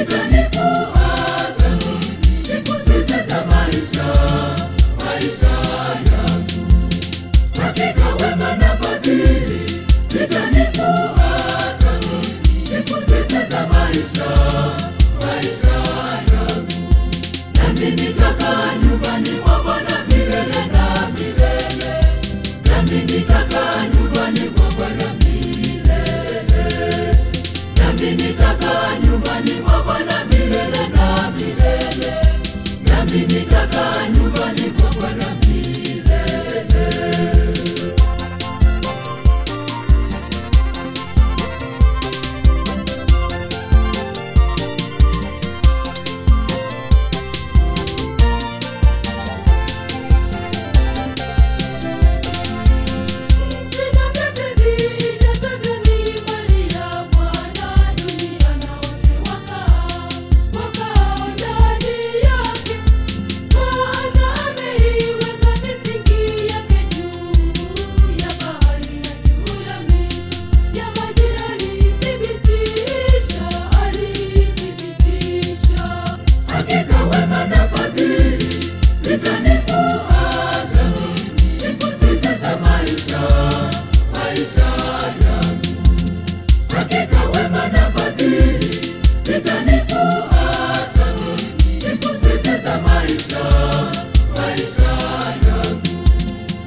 zitanifuata mimi siku zote za maisha yangu. Hakika wema na fadhili zitanifuata mimi siku zote za maisha yangu. Nami nitakaa nyumbani mwa Bwana milele na milele. Nami nitakaa nyumbani mwa Bwana milele. Nami nitakaa nyumbani mwa Bwana milele na milele. Nami nitakaa nyumbani mwa Bwana milele. Zitanifuata mimi siku zote za maisha yangu. Hakika wema na fadhili zitanifuata mimi siku zote za maisha yangu.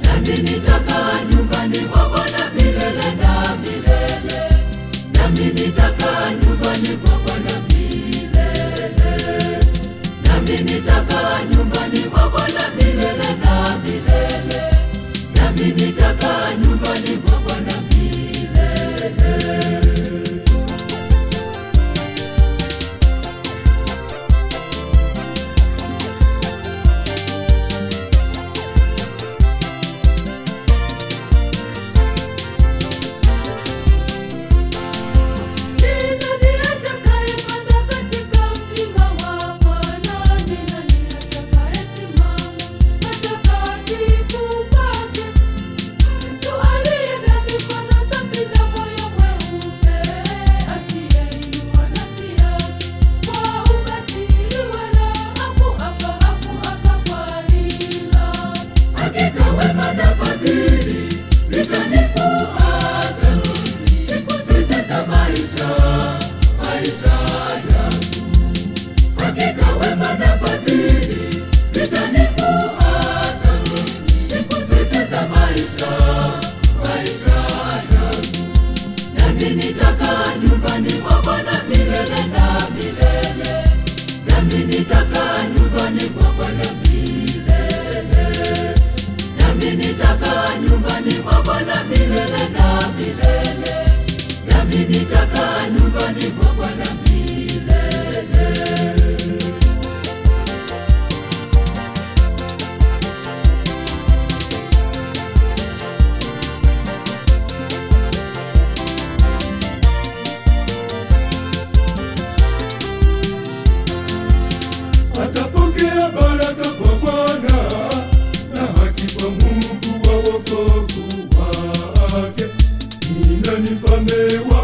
Nami nitakaa nyumbani mwa Bwana milele na milele. Nami nitakaa nyumbani mwa Bwana milele. Nami nitakaa nyumbani mwa Bwana milele na milele. Nami nitakaa nyumbani mwa Bwana milele. Hakika wema na fadhili zitanifuata mimi siku zote za maisha yangu. Hakika wema na fadhili zitanifuata mimi siku zote za maisha yangu. Nami nitakaa nyumbani mwa Bwana milele na milele. Nami nitakaa nyumbani mwa Bwana milele. Nami nitakaa nyumbani mwa Bwana milele na milele. Nami nitakaa nyumbani mwa Bwana milele. Atapokea baraka kwa Bwana na haki kwa Mungu wa wokovu wake. Ni nani mfalme wa